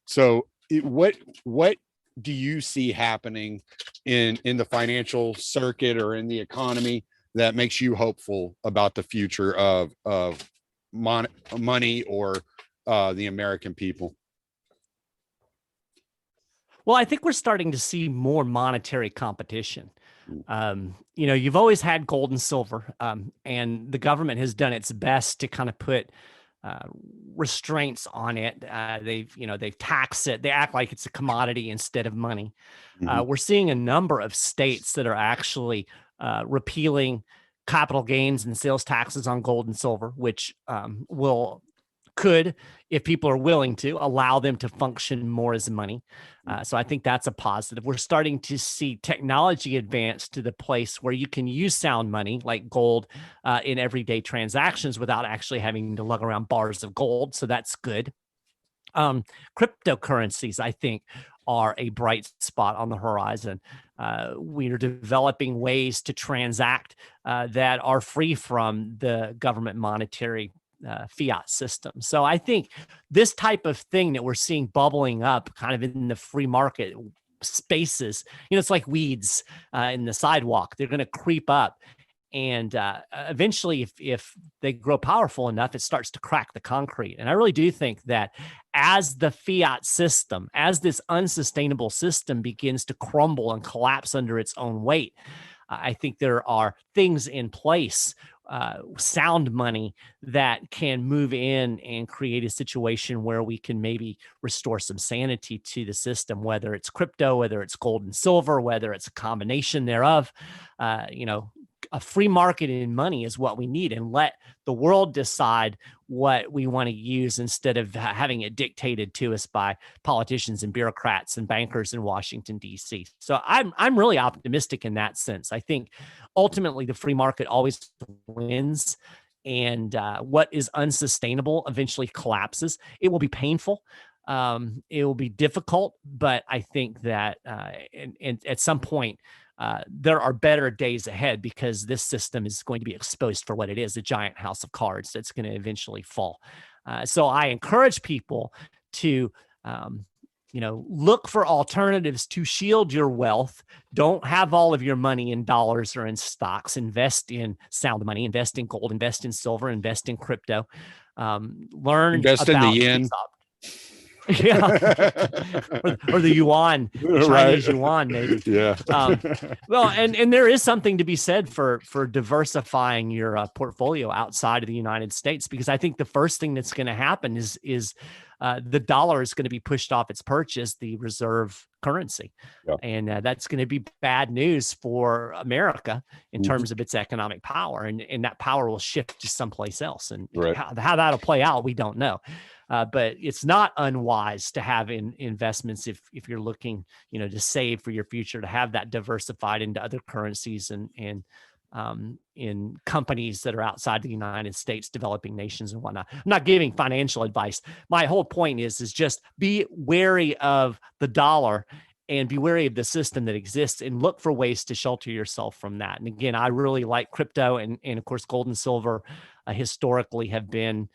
So what do you see happening in the financial circuit or in the economy that makes you hopeful about the future of money or the American people? Well, I think we're starting to see more monetary competition. You've always had gold and silver, and the government has done its best to kind of put restraints on it. They've taxed it. They act like it's a commodity instead of money. Mm-hmm. We're seeing a number of states that are actually repealing capital gains and sales taxes on gold and silver, which could, if people are willing to, allow them to function more as money. So I think that's a positive. We're starting to see technology advance to the place where you can use sound money like gold in everyday transactions without actually having to lug around bars of gold. So that's good. Cryptocurrencies, I think, are a bright spot on the horizon. We are developing ways to transact that are free from the government monetary fiat system. So I think this type of thing that we're seeing bubbling up kind of in the free market spaces, it's like weeds in the sidewalk. They're going to creep up. And eventually, if they grow powerful enough, it starts to crack the concrete. And I really do think that as the fiat system, as this unsustainable system begins to crumble and collapse under its own weight, I think there are things in place, sound money, that can move in and create a situation where we can maybe restore some sanity to the system, whether it's crypto, whether it's gold and silver, whether it's a combination thereof. A free market in money is what we need, and let the world decide what we want to use instead of having it dictated to us by politicians and bureaucrats and bankers in Washington, D.C. So I'm really optimistic in that sense. I think ultimately the free market always wins, and what is unsustainable eventually collapses. It will be painful. It will be difficult, but I think that and at some point, there are better days ahead, because this system is going to be exposed for what it is, a giant house of cards that's going to eventually fall. So I encourage people to, look for alternatives to shield your wealth. Don't have all of your money in dollars or in stocks. Invest in sound money, invest in gold, invest in silver, invest in crypto. Invest in the yen. Yeah, or the yuan, Chinese yuan, maybe. Yeah. Well, and there is something to be said for diversifying your portfolio outside of the United States, because I think the first thing that's going to happen is the dollar is going to be pushed off its perch as the reserve currency. Yeah. And that's going to be bad news for America in terms of its economic power. And that power will shift to someplace else. And how that'll play out, we don't know. But it's not unwise to have investments if you're looking, to save for your future, to have that diversified into other currencies and in companies that are outside the United States, developing nations and whatnot. I'm not giving financial advice. My whole point is just be wary of the dollar and be wary of the system that exists and look for ways to shelter yourself from that. And again, I really like crypto and of course, gold and silver historically have been,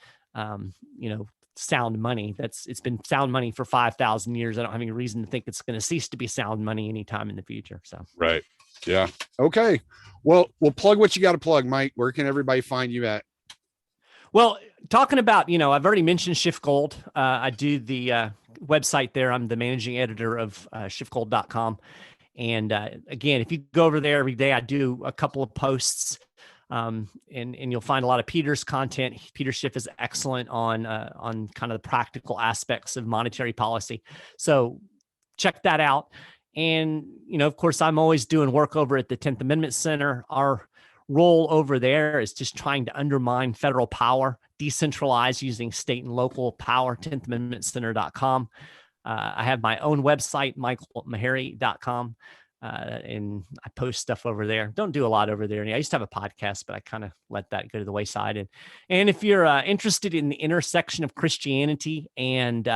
sound money. It's been sound money for 5,000 years. I don't have any reason to think it's going to cease to be sound money anytime in the future. So, right. Yeah. Okay. Well, we'll plug what you got to plug, Mike. Where can everybody find you at? Well, talking about, I've already mentioned Schiff Gold. I do the website there. I'm the managing editor of schiffgold.com. And again, if you go over there every day, I do a couple of posts. And you'll find a lot of Peter's content. Peter Schiff is excellent on kind of the practical aspects of monetary policy. So check that out. And, of course, I'm always doing work over at the 10th Amendment Center. Our role over there is just trying to undermine federal power, decentralize using state and local power, 10thamendmentcenter.com. I have my own website, MikeMaharrey.com. And I post stuff over there. Don't do a lot over there. I used to have a podcast, but I kind of let that go to the wayside. And if you're interested in the intersection of Christianity and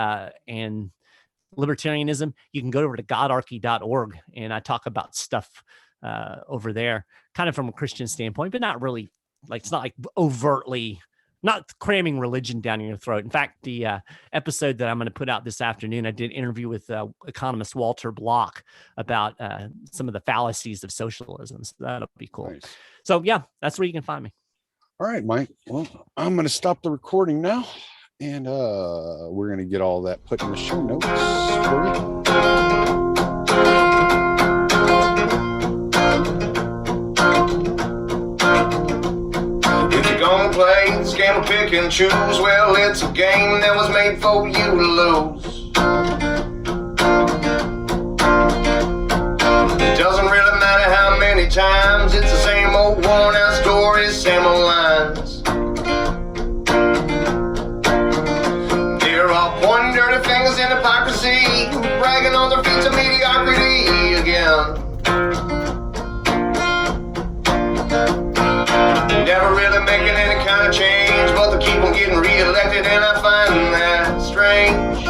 libertarianism, you can go over to Godarchy.org, and I talk about stuff over there, kind of from a Christian standpoint, but not really it's not like overtly, not cramming religion down your throat. In fact, the episode that I'm going to put out this afternoon, I did an interview with economist Walter Block about some of the fallacies of socialism. So that'll be cool. Nice. So yeah, that's where you can find me. All right, Mike. Well, I'm going to stop the recording now, and we're going to get all that put in the show notes for you. Gonna play this game of pick and choose. Well, it's a game that was made for you to lose. It doesn't really matter how many times, it's the same old worn out stories, same old lines. They're all pointing dirty fingers in hypocrisy, bragging on their feats of mediocrity again. Never really making any kind of change, but they keep on getting re-elected, and I find that strange.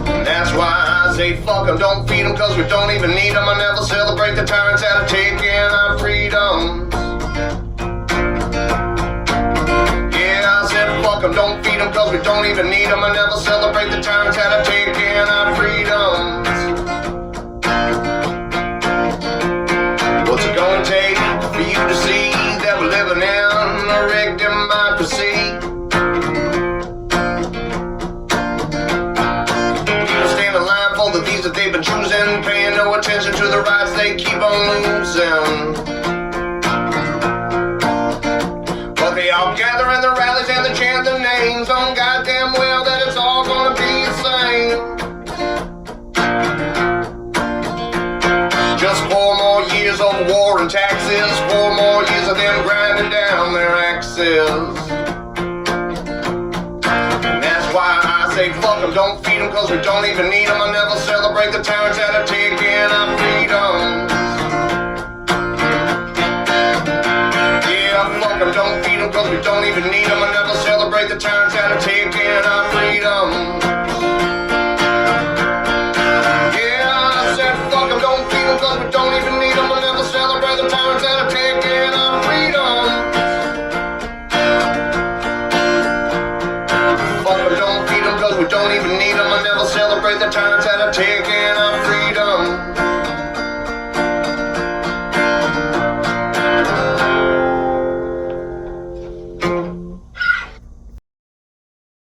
And that's why I say fuck them, don't feed them, cause we don't even need them. I never celebrate the tyrants that are taking our freedoms. Yeah, I said fuck them, don't feed them, cause we don't even need them. I never celebrate the tyrants that are taking our freedoms. What's it gonna take for you to see that we're living in a rigged democracy? People stand in line for the things that they've been choosing, paying no attention to the rights they keep on losing. But they all gather in the rallies and they chant their names, on goddamn well that it's all gonna be the same. Just 4 more years of war and taxes, 4 more years of them grinding down their axes. And that's why I say fuck them, don't feed them, cause we don't even need them. I never celebrate the tyrants that are taking our freedoms. Yeah, fuck them, don't feed them, cause we don't even need them. I never celebrate the tyrants that are taking our freedoms. Cause we don't even need them. We'll never celebrate the tyrants that are taking our freedom. Fuck them, don't feed them, cause we don't even need them. We'll never celebrate the tyrants that are taking our freedom.